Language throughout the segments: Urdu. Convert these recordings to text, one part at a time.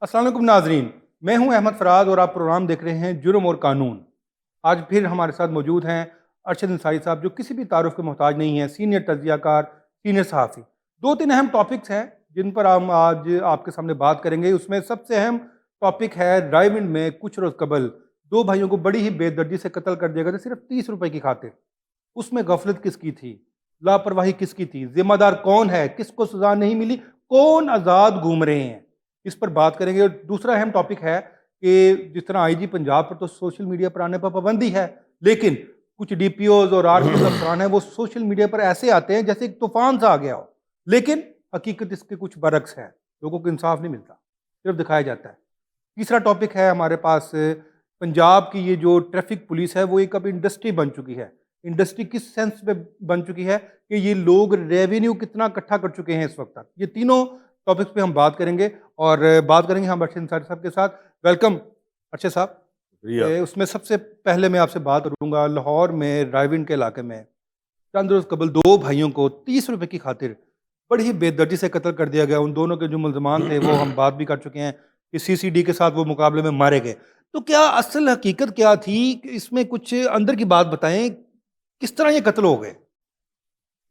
السلام علیکم ناظرین، میں ہوں احمد فراز اور آپ پروگرام دیکھ رہے ہیں جرم اور قانون۔ آج پھر ہمارے ساتھ موجود ہیں ارشد انصاری صاحب، جو کسی بھی تعارف کے محتاج نہیں ہیں، سینئر تجزیہ کار، سینئر صحافی۔ دو تین اہم ٹاپکس ہیں جن پر ہم آج آپ کے سامنے بات کریں گے۔ اس میں سب سے اہم ٹاپک ہے رائے میں کچھ روز قبل دو بھائیوں کو بڑی ہی بے دردی سے قتل کر دیا گیا تھا، صرف 30 روپے کی خاطر۔ اس میں غفلت کس کی تھی، لاپرواہی کس کی تھی، ذمہ دار کون ہے، کس کو سزا نہیں ملی، کون آزاد گھوم رہے ہیں، اس پر بات کریں گے۔ اور دوسرا اہم ٹاپک ہے کہ جس طرح آئی جی پنجاب پر تو سوشل میڈیا پر آنے پر پابندی ہے، لیکن کچھ ڈی پی اوز اور آر پی اوز افسران ہیں وہ سوشل میڈیا پر ایسے آتے ہیں جیسے ایک طوفان سا آ گیا ہو، لیکن حقیقت اس کے کچھ برعکس ہے۔ لوگوں کو انصاف نہیں ملتا، صرف دکھایا جاتا ہے۔ تیسرا ٹاپک ہے ہمارے پاس پنجاب کی یہ جو ٹریفک پولیس ہے وہ ایک اب انڈسٹری بن چکی ہے۔ انڈسٹری کس سینس پہ بن چکی ہے کہ یہ لوگ ریونیو کتنا اکٹھا کر چکے ہیں اس وقت تک۔ یہ تینوں ٹاپکس پہ ہم بات کریں گے، اور بات کریں گے ہم ارشد انصاری صاحب کے ساتھ۔ ویلکم ارشد صاحب۔ اس میں سب سے پہلے میں آپ سے بات کروں گا، لاہور میں رائے کے علاقے میں چند روز قبل دو بھائیوں کو 30 روپے کی خاطر بڑی ہی بے دردی سے قتل کر دیا گیا۔ ان دونوں کے جو ملزمان تھے وہ ہم بات بھی کر چکے ہیں کہ سی سی ڈی کے ساتھ وہ مقابلے میں مارے گئے۔ تو کیا اصل حقیقت کیا تھی، اس میں کچھ اندر کی بات بتائیں، کس طرح یہ قتل ہو گئے؟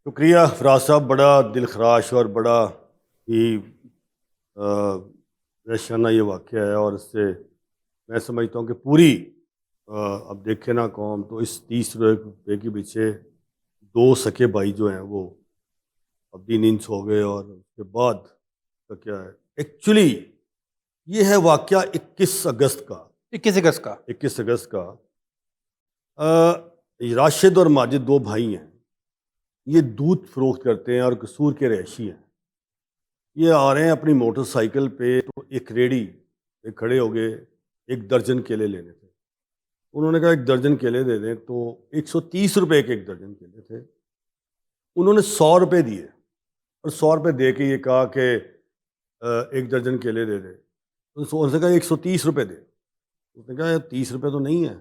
شکریہ فراز صاحب، بڑا دل خراش اور بڑا ہی پریشانہ یہ واقعہ ہے، اور اس سے میں سمجھتا ہوں کہ پوری اب دیکھیں نا قوم تو اس 30 روپے کے پیچھے دو سکے بھائی جو ہیں وہ اپنی نیند سو گئے۔ اور اس کے بعد کا کیا ہے، ایکچولی یہ ہے واقعہ 21 اگست کا 21 اگست کا راشد اور ماجد دو بھائی ہیں، یہ دودھ فروخت کرتے ہیں اور قصور کے رہائشی ہیں۔ یہ آ رہے ہیں اپنی موٹر سائیکل پہ، تو ایک ریڑھی پہ کھڑے ہو گئے، 1 درجن کیلے لینے تھے۔ انہوں نے کہا 1 درجن کیلے دے دیں، تو 130 روپے کے 1 درجن کیلے تھے۔ انہوں نے 100 روپے دیے، اور 100 روپے دے کے یہ کہا کہ 1 درجن کیلے دے دیں۔ ان سے کہا 130 روپے دے۔ اس نے کہا 30 روپے تو نہیں ہے۔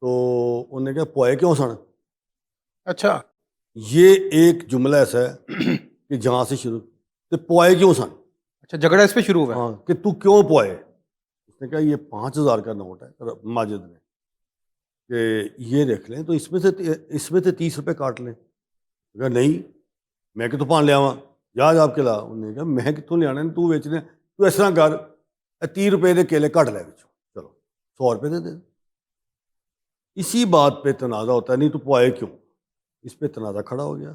تو انہوں نے کہا پوائے کیوں سن؟ اچھا، یہ ایک جملہ ایسا ہے کہ جہاں سے شروع کہ پوائے کیوں سن۔ اچھا، جھگڑا اس پہ شروع ہوا ہے۔ ہاں، کہ تو کیوں پوائے؟ اس نے کہا یہ 5000 کا نوٹ ہے ماجد نے، کہ یہ دیکھ لیں تو اس میں سے 30 روپے کاٹ لیں۔ کہا نہیں، میں کتوں پان لیا جا آپ کے لا۔ انہوں نے کہا میں کتوں لیا، تو ویچنے، تو اس طرح کر 30 روپے دے کیلے کٹ لے بچوں، چلو 100 روپے دے دے۔ اسی بات پہ تنازع ہوتا ہے، نہیں تو پوائے کیوں، اس پہ تنازع کھڑا ہو گیا،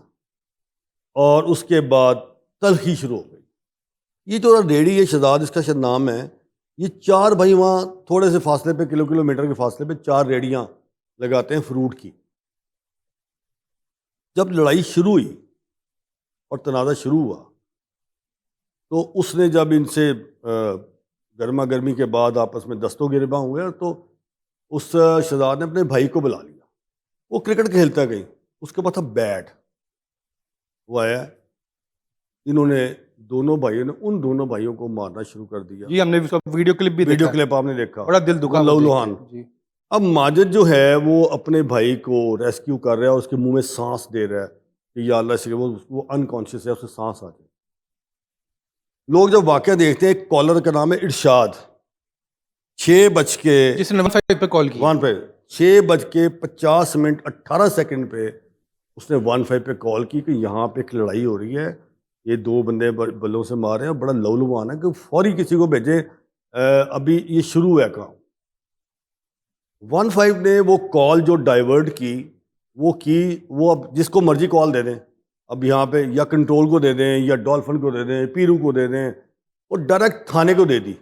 اور اس کے بعد تلخی شروع ہو گئی۔ یہ جو ریڑھی ہے، شہزاد اس کا شاید نام ہے، یہ 4 بھائی وہاں تھوڑے سے فاصلے پہ، کلومیٹر کے فاصلے پہ 4 ریڑیاں لگاتے ہیں فروٹ کی۔ جب لڑائی شروع ہوئی اور تنازع شروع ہوا، تو اس نے جب ان سے گرما گرمی کے بعد آپس میں دست و گریباں ہوئے، تو اس شہزاد نے اپنے بھائی کو بلا لیا۔ وہ کرکٹ کھیلتا گئی، اس کے پاس تھا بیٹ، وہ آیا، انہوں نے دونوں بھائیوں نے ان دونوں بھائیوں کو مارنا شروع کر دیا۔ جی، ہم نے ویڈیو کلپ بھی ویڈیو کلپ آپ نے دیکھا، بڑا دل دکھا لہو لہان۔ جی۔ اب ماجد جو ہے وہ اپنے بھائی کو ریسکیو کر رہا ہے، اور اس کے منہ میں سانس دے رہا ہے کہ یا اللہ سے وہ انکانشیس ہے، اس سے سانس آ جائے۔ لوگ جب واقعہ دیکھتے ہیں، ایک کالر کا نام ہے ارشاد، 6 بج کے جس نے 15 پہ کال کی، 6:50 پہ اس نے 15 پہ کال کی کہ یہاں پہ ایک لڑائی ہو رہی ہے، یہ 2 بندے بلوں سے مار رہے ہیں، بڑا لولوان ہے کہ فوری کسی کو بھیجیں، ابھی یہ شروع ہے کام۔ 15 نے وہ کال جو ڈائیورٹ کی، وہ اب جس کو مرضی کال دے دیں، اب یہاں پہ یا کنٹرول کو دے دیں، یا ڈولفن کو دے دیں، پیرو کو دے دیں، وہ ڈائریکٹ تھانے کو دے دی۔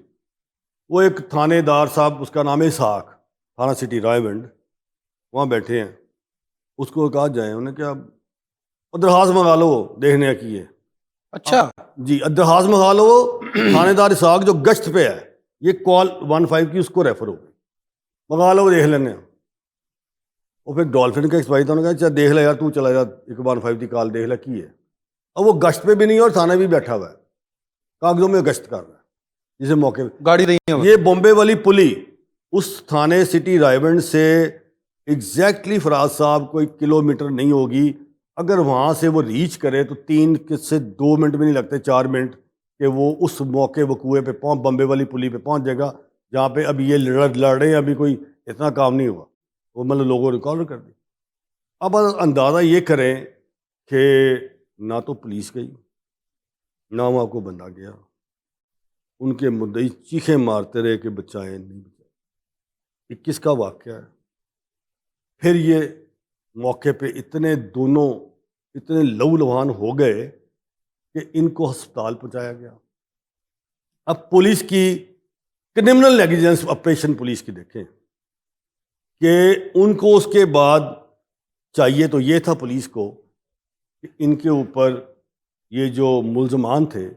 وہ ایک تھانے دار صاحب، اس کا نام ہے اسحاق، تھانہ سٹی رائے، وہاں بیٹھے ہیں۔ اس کو کہا جائے، انہوں نے کیا درخواست منگا لو دیکھنے کی ہے۔ اچھا جی، درخواست منگا لو، تھانے دار اسحاق جو گشت پہ ہے، یہ کال 15 کی اس کو ریفر ہو گئی، منگا لو دیکھ لینے۔ اور پھر ڈولفن کا ایکسپائر تھا، انہوں نے کہا چل دیکھ لے یار، تو چلا جا ایک 15 کی کال دیکھ لے کی ہے۔ اب وہ گشت پہ بھی نہیں اور تھانے بھی بیٹھا ہوا ہے، کاغذوں میں گشت کر رہا ہے، جسے موقع گاڑی نہیں ہے۔ یہ بمبے والی پلی اس تھانے سٹی رائے سے ایگزیکٹلی فراز صاحب کوئی کلومیٹر نہیں ہوگی۔ اگر وہاں سے وہ ریچ کرے تو 3 سے 2 منٹ بھی نہیں لگتے، 4 منٹ کہ وہ اس موقع وقوعے پہ بمبے والی پلی پہ پہنچ جائے گا جہاں پہ ابھی یہ لڑ رہے ہیں, ابھی کوئی اتنا کام نہیں ہوا, وہ مطلب لوگوں نے کارنر کر دی. اب اندازہ یہ کریں کہ نہ تو پولیس گئی نہ وہاں کو بندہ گیا, ان کے مدعی چیخیں مارتے رہے کہ بچائیں نہیں بچائیں. یہ کس کا واقعہ ہے؟ پھر یہ موقع پہ دونوں اتنے لہو لہان ہو گئے کہ ان کو ہسپتال پہنچایا گیا. اب پولیس کی کرمنل نیگلیجنس آپریشن پولیس کی دیکھیں کہ ان کو اس کے بعد چاہیے تو یہ تھا پولیس کو کہ ان کے اوپر یہ جو ملزمان تھے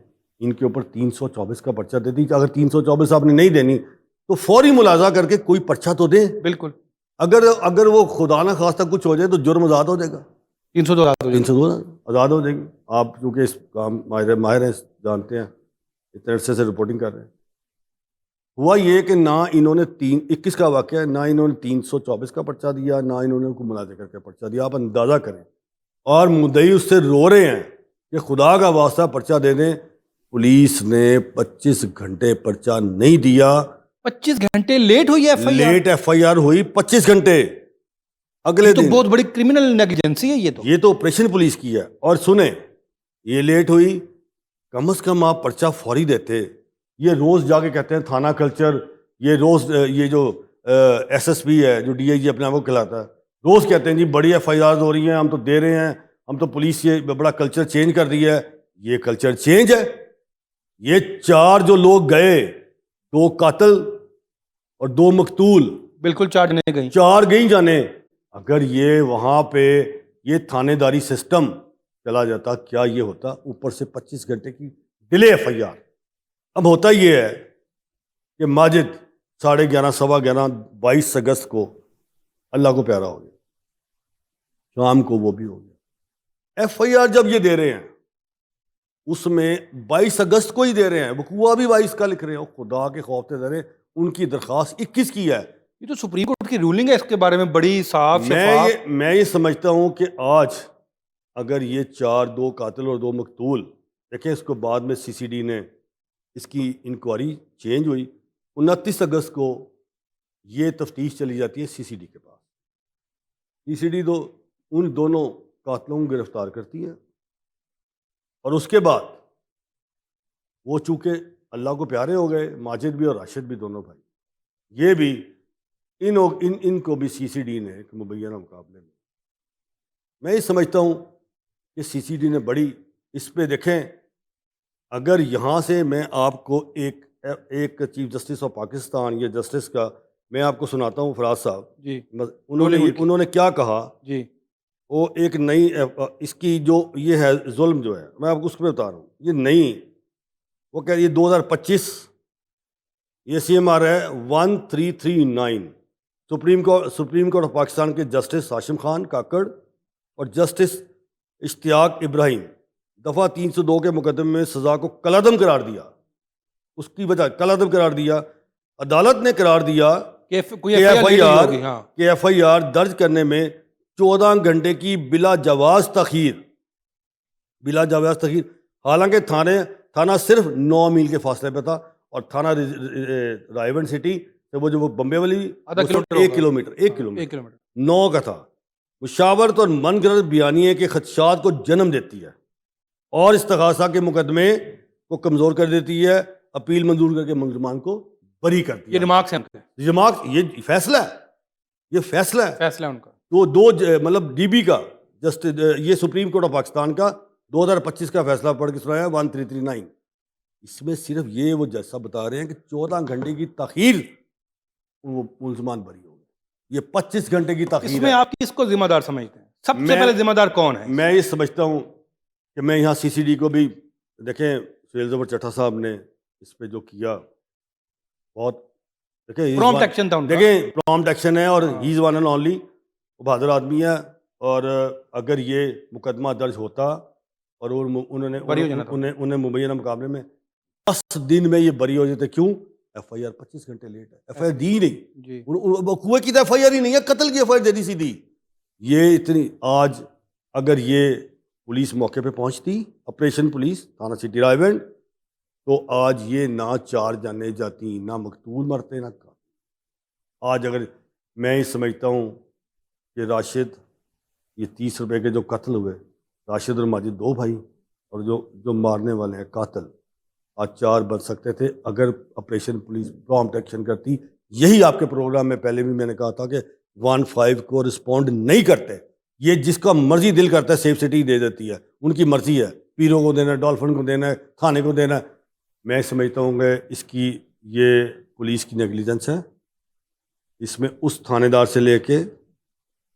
ان کے اوپر 324 کا پرچہ دے دی. اگر 324 آپ نے نہیں دینی تو فوری ملاحظہ کر کے کوئی پرچہ تو دیں. بالکل, اگر وہ خدا نہ خواستہ کچھ ہو جائے تو جرم آزاد ہو جائے گا, 302 آزاد ہو جائے گی. آپ چونکہ اس کام ماہر ہیں, جانتے ہیں, اتنے عرصے سے رپورٹنگ کر رہے ہیں. ہوا یہ کہ نہ انہوں نے 21 کا واقعہ ہے, نہ انہوں نے 324 کا پرچہ دیا, نہ انہوں نے کوئی ملازمت کر کے پرچہ دیا. آپ اندازہ کریں, اور مدعی اس سے رو رہے ہیں کہ خدا کا واسطہ پرچہ دے دیں. پولیس نے 25 گھنٹے پرچہ نہیں دیا. 25 گھنٹے لیٹ ہوئی لیٹ ایف آئی آر ہوئی 25 گھنٹے. اگلے تو دن بہت بڑی کرمنل نیگلیجنسی ہے یہ تو آپریشن پولیس کی ہے. اور سنیں, یہ لیٹ ہوئی, کم از کم آپ پرچہ فوری دیتے. یہ روز جا کے کہتے ہیں تھانہ کلچر, یہ روز یہ جو ایس ایس پی ہے جو ڈی آئی جی اپنے آپ کو کھلاتا ہے, روز کہتے ہیں جی بڑی ایف آئی آر ہو رہی ہیں, ہم تو دے رہے ہیں, ہم تو پولیس یہ بڑا کلچر چینج کر دیا ہے. یہ کلچر چینج ہے. یہ 4 جو لوگ گئے, 2 قاتل اور 2 مقتول, بالکل 4 جنے گئی, 4 گئی جانے. اگر یہ وہاں پہ یہ تھانے داری سسٹم چلا جاتا, کیا یہ ہوتا؟ اوپر سے 25 گھنٹے کی ڈیلے ایف آئی آر. اب ہوتا یہ ہے کہ ماجد 11:30 11:15 22 اگست کو اللہ کو پیارا ہو گیا, شام کو وہ بھی ہو گیا. ایف آئی آر جب یہ دے رہے ہیں اس میں 22 اگست کو ہی دے رہے ہیں, وقوعہ بھی 22 کا لکھ رہے ہیں. خدا کے خوف سے دے رہے ہیں. ان کی درخواست 21 کی ہے. یہ تو سپریم کورٹ کی رولنگ ہے اس کے بارے میں بڑی صاف شفاف. میں یہ سمجھتا ہوں کہ آج اگر یہ 2 قاتل اور 2 مقتول دیکھیں, اس کو بعد میں سی سی ڈی نے اس کی انکوائری چینج ہوئی. 29 اگست کو یہ تفتیش چلی جاتی ہے سی سی ڈی کے پاس. سی سی ڈی تو ان دونوں قاتلوں کو گرفتار کرتی ہے, اور اس کے بعد وہ چونکہ اللہ کو پیارے ہو گئے, ماجد بھی اور راشد بھی دونوں بھائی, یہ بھی ان کو بھی سی سی ڈی نے ایک مبینہ مقابلے میں یہ سمجھتا ہوں کہ سی سی ڈی نے بڑی اس پہ دیکھیں. اگر یہاں سے میں آپ کو ایک چیف جسٹس آف پاکستان یا جسٹس کا میں آپ کو سناتا ہوں, فراز صاحب جی, انہوں نے کیا کہا. جی, وہ ایک نئی اس کی جو یہ ہے ظلم جو ہے, میں آپ کو اس پہ بتا رہا ہوں, یہ نئی وہ کہہ رہی ہے 2025 یہ سی ایم آر ہے 1339. سپریم کورٹ آف پاکستان کے جسٹس ہاشم خان کاکڑ اور جسٹس اشتیاق ابراہیم دفعہ 302 کے مقدمے میں سزا کو کالعدم قرار دیا. اس کی وجہ کالعدم قرار دیا. عدالت نے قرار دیا کہ ایف آئی آر درج کرنے میں 14 گھنٹے کی بلا جواز تاخیر, حالانکہ تھانہ صرف 9 میل کے فاصلے پہ تھا, اور تھانہ رائیون سٹی سے وہ جو بمبے والی 1 کلومیٹر 9 کا تھا. مشاورت اور من گھڑت بیانیے کے خدشات کو جنم دیتی ہے اور استغاثہ کے مقدمے کو کمزور کر دیتی ہے, اپیل منظور کر کے ملزمان کو بری کرتی ہے. یہ فیصلہ ہے ان کا. تو 2 مطلب ڈی بی کا یہ سپریم کورٹ آف پاکستان کا 2025 کا فیصلہ پڑھ کے سنایا 1339. اس میں صرف یہ وہ جیسا بتا رہے ہیں کہ 14 گھنٹے کی تاخیر وہ ملزمان بری ہو گئے. یہ 25 گھنٹے کی تاخیر. اس میں آپ کس کو ذمہ دار سمجھتے ہیں؟ سب سے پہلے ذمہ دار کون ہے؟ میں یہ سمجھتا ہوں کہ میں یہاں سی سی ڈی کو بھی دیکھیں, سہیل زفر چٹھا صاحب نے اس پہ جو کیا بہت پرومپٹ ایکشن ہے, اور ہی از ون اینڈ اونلی, وہ بہادر آدمی ہے. اور اگر یہ مقدمہ درج ہوتا اور انہیں مبینہ مقابلے میں 10 دن میں یہ بری ہو جاتے. کیوں؟ ایف آئی آر 25 گھنٹے لیٹ ہے. ایف آئی آر دی نہیں, وقوع کی تو ایف آئی آر ہی نہیں ہے, قتل کی ایف آئی آر دے دی سیدھی. یہ اتنی آج اگر یہ پولیس موقع پہ پہنچتی, آپریشن پولیس تھانہ سٹی رائیونڈ, تو آج یہ نہ 4 جانیں جاتی، نہ مقتول مرتے، نہ قاتل۔ آج اگر میں یہ سمجھتا ہوں کہ راشد، یہ 30 روپے کے جو قتل ہوئے، راشد اور ماجد 2 بھائی، اور جو مارنے والے ہیں قاتل، آج 4 بن سکتے تھے اگر آپریشن پولیس پرامپٹ ایکشن کرتی۔ یہی آپ کے پروگرام میں پہلے بھی میں نے کہا تھا کہ 1-5 کو رسپونڈ نہیں کرتے، یہ جس کا مرضی دل کرتا ہے سیف سٹی دے دیتی ہے، ان کی مرضی ہے، پیروں کو دینا ہے، ڈالفن کو دینا ہے، تھانے کو دینا ہے۔ میں سمجھتا ہوں کہ اس کی یہ پولیس کی نیگلیجنس ہے۔ اس میں اس تھانے دار سے لے کے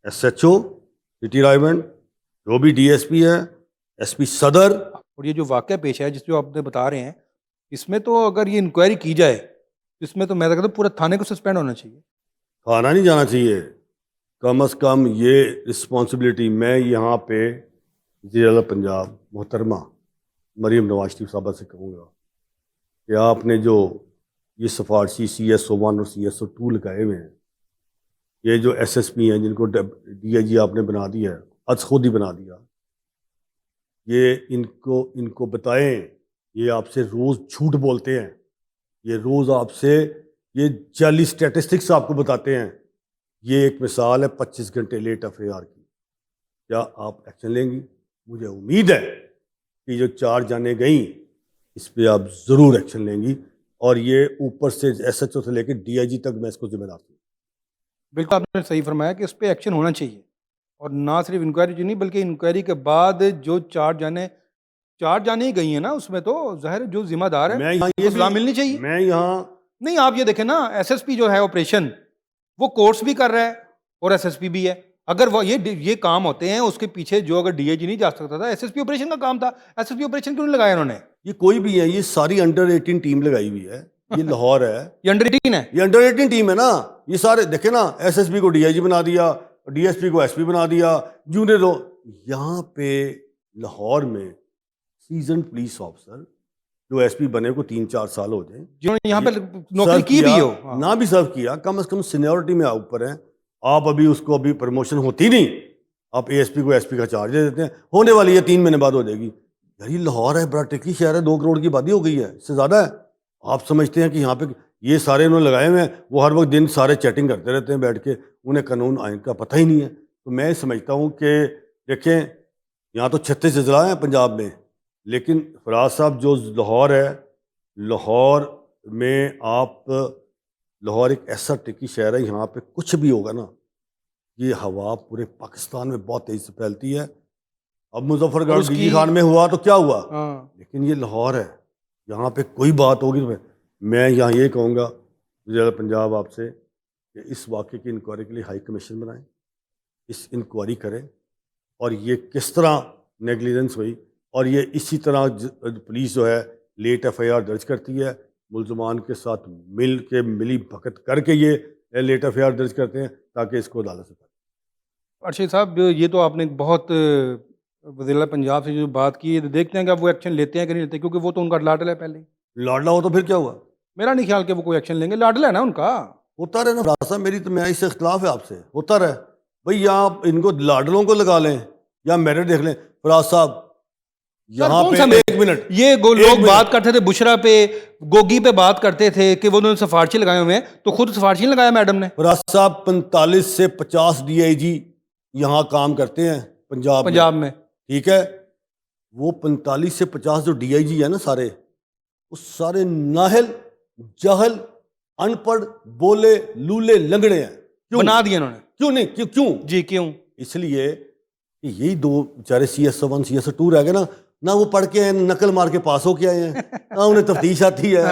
ایس ایچ او سٹی رائے بینڈ، جو بھی ڈی ایس پی ہے، ایس پی صدر۔ اور یہ جو واقعہ پیش ہے جس جو آپ نے بتا رہے ہیں، اس میں تو اگر یہ انکوائری کی جائے اس میں تو میں کہتا ہوں پورے تھانے کو سسپینڈ ہونا چاہیے۔ تھانہ نہیں جانا چاہیے، کم از کم یہ رسپانسبلٹی میں یہاں پہ وزیر اعلیٰ پنجاب محترمہ مریم نواز شریف صاحبہ سے کہوں گا کہ آپ نے جو یہ سفارشی CS01 اور CS02 لگائے ہوئے ہیں، یہ جو ایس ایس پی ہیں جن کو ڈی آئی جی آپ نے بنا دیا ہے، آج خود ہی بنا دیا، یہ ان کو بتائیں، یہ آپ سے روز جھوٹ بولتے ہیں، یہ روز آپ سے یہ جعلی اسٹیٹسٹکس آپ کو بتاتے ہیں۔ یہ ایک مثال ہے 25 گھنٹے لیٹ FIR کی۔ کیا آپ ایکشن لیں گی؟ مجھے امید ہے کہ جو 4 جانیں گئیں اس پہ آپ ضرور ایکشن لیں گی، اور یہ اوپر سے SHO سے لے کے DIG تک میں اس کو ذمہ دار ہوں۔ بالکل آپ نے صحیح فرمایا کہ اس پہ ایکشن ہونا چاہیے، اور نہ صرف انکوائری جو نہیں بلکہ انکوائری کے بعد جو 4 جانیں ہی گئی ہیں نا، اس میں تو ظاہر جو ذمہ دار ہے میں یہاں اس کو سزا ملنی چاہیے۔ میں یہاں نہیں، آپ یہ دیکھیں نا، SSP جو ہے آپریشن وہ کورس بھی کر رہا ہے اور SSP بھی ہے۔ اگر وہ یہ کام ہوتے ہیں اس کے پیچھے جو اگر DIG نہیں جا سکتا تھا، SSP آپریشن کا کام تھا، SSP آپریشن کیوں نہیں لگایا انہوں نے؟ یہ کوئی بھی ہے، یہ ساری انڈر 18 ٹیم لگائی ہوئی ہے، یہ لاہور ہے، یہ انڈر 18 ہے، یہ انڈر 18 ٹیم ہے نا۔ یہ سارے دیکھیں نا، SSP کو DIG بنا دیا، DSP کو SP بنا دیا، جونیئر یہاں پہ لاہور میں سیزن پولیس آفیسر جو SP بنے کو 3-4 سال ہو جائیں، جنہوں نے یہاں پہ نوکری کی بھی ہو، نہ بھی سرو کیا، کم از کم سینیورٹی میں اوپر ہیں آپ، ابھی اس کو ابھی پروموشن ہوتی نہیں، آپ ASP کو SP کا چارج دے دیتے ہیں، ہونے والی ہے 3 مہینے بعد ہو جائے گی۔ یار یہ لاہور ہے، بڑا ٹرکی شہر ہے، 2 کروڑ کی آبادی ہو گئی ہے، اس سے زیادہ ہے۔ آپ سمجھتے ہیں کہ یہاں پہ یہ سارے انہوں نے لگائے ہوئے ہیں، وہ ہر وقت دن سارے چیٹنگ کرتے رہتے ہیں بیٹھ کے، انہیں قانون آئین کا پتہ ہی نہیں ہے۔ تو میں سمجھتا ہوں کہ دیکھیں، یہاں تو 36 اضلاع ہیں پنجاب میں، لیکن فراز صاحب جو لاہور ہے، لاہور میں لاہور ایک ایسا ٹرکی شہر ہے، یہاں پہ کچھ بھی ہوگا نا، یہ ہوا پورے پاکستان میں بہت تیزی سے پھیلتی ہے۔ اب مظفر گڑھ DG خان میں ہوا تو کیا ہوا، لیکن یہ لاہور ہے، یہاں پہ کوئی بات ہوگی تو میں یہاں یہ کہوں گا وزیر اعلیٰ پنجاب آپ سے کہ اس واقعے کی انکوائری کے لیے ہائی کمیشن بنائیں، اس انکوائری کریں، اور یہ کس طرح نیگلیجنس ہوئی، اور یہ اسی طرح پولیس جو ہے لیٹ FIR درج کرتی ہے، ملزمان کے ساتھ ملی بھگت کر کے یہ لیٹ FIR درج کرتے ہیں تاکہ اس کو عدالت سے ارشد صاحب یہ تو آپ نے بہت وزیر اعلیٰ پنجاب سے جو بات کی ہے، دیکھتے ہیں کہ اب وہ ایکشن لیتے ہیں کہ نہیں لیتے، کیونکہ وہ تو ان کا لاڈل ہے پہلے ہی۔ لاڈلا ہو تو پھر کیا ہوا؟ میرا نہیں خیال کہ وہ کوئی ایکشن لیں گے، لاڈل ہے نا ان کا۔ ہوتا رہے نا راستہ، میری تو میں اس سے اختلاف ہے آپ سے، ہوتا رہے بھائی، یا آپ ان کو لاڈلوں کو لگا لیں یا میرٹ دیکھ لیں۔ فراز صاحب یہاں پہ ایک منٹ، یہ لوگ بات کرتے تھے بشرا پہ، گوگی پہ بات کرتے تھے کہ وہ انہوں نے سفارشی لگائے ہوئے ہیں، تو خود سفارشی نہیں لگایا میڈم نے؟ فراز صاحب 45 سے 50 DIG یہاں کام کرتے ہیں پنجاب میں، ٹھیک ہے؟ وہ 45 سے 50 جو DIG ہے نا، سارے وہ سارے ناہل، جہل، ان پڑھ، بولے، لولے، لنگڑے ہیں۔ بنا دیے انہوں نے؟ کیوں نہیں؟ کیوں جی کیوں؟ اس لیے کہ یہی 2 بیچارے CS1 CS2 رہ گئے نا، نہ وہ پڑھ کے نقل مار کے پاس ہو کے آئے ہیں، نہ انہیں تفتیش آتی ہے۔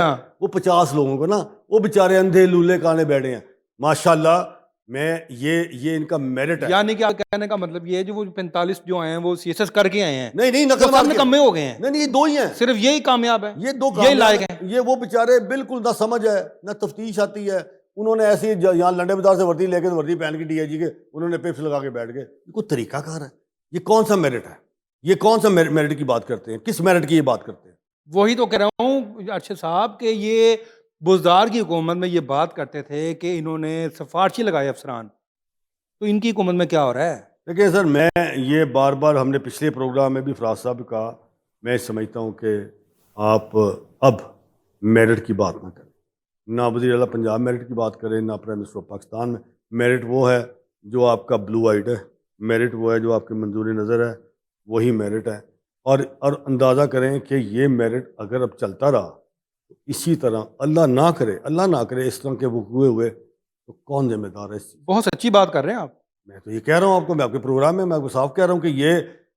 وہ 50 لوگوں کو نا، وہ بیچارے اندھے لولے کانے بیٹھے ہیں۔ ماشاءاللہ، میں یہ ان کا میرٹ ہے۔ یعنی کہ آپ کہنے کا مطلب یہ ہے جو وہ 45 جو آئے ہیں وہ CS کر کے آئے ہیں؟ نہیں، نقل مار کے کمے ہو گئے ہیں؟ نہیں، یہ 2 ہی ہیں، صرف یہی کامیاب ہے، یہ 2 یہی لائق ہیں۔ یہ وہ بیچارے بالکل نہ سمجھ ہے نہ تفتیش آتی ہے، انہوں نے ایسی یہاں لنڈے بازار سے وردی لے کے وردی پہن کے DIG کے انہوں نے پپس لگا کے بیٹھ گئے۔ یہ کوئی طریقہ کار ہے؟ یہ کون سا میرٹ ہے؟ یہ کون سا میرٹ کی بات کرتے ہیں؟ کس میرٹ کی یہ بات کرتے ہیں؟ وہی تو کہہ رہا ہوں ارشد صاحب کہ یہ بزدار کی حکومت میں یہ بات کرتے تھے کہ انہوں نے سفارشی لگائے افسران، تو ان کی حکومت میں کیا ہو رہا ہے؟ دیکھیں سر، میں یہ بار بار ہم نے پچھلے پروگرام میں بھی فراز صاحب کہا، میں سمجھتا ہوں کہ آپ اب میرٹ کی بات نہ کریں، نہ وزیر اعلیٰ پنجاب میرٹ کی بات کریں، نہ پرائم منسٹر آف پاکستان میں۔ میرٹ وہ ہے جو آپ کا بلو آئیڈ ہے، میرٹ وہ ہے جو آپ کے منظور نظر ہے، وہی میرٹ ہے۔ اور اندازہ کریں کہ یہ میرٹ اگر اب چلتا رہا تو اسی طرح اللہ نہ کرے اس طرح کے وقوع ہوئے تو کون ذمہ دار ہے اس چیز؟ بہت سچی بات کر رہے ہیں آپ۔ میں تو یہ کہہ رہا ہوں آپ کو، میں آپ کے پروگرام میں آپ کو صاف کہہ رہا ہوں کہ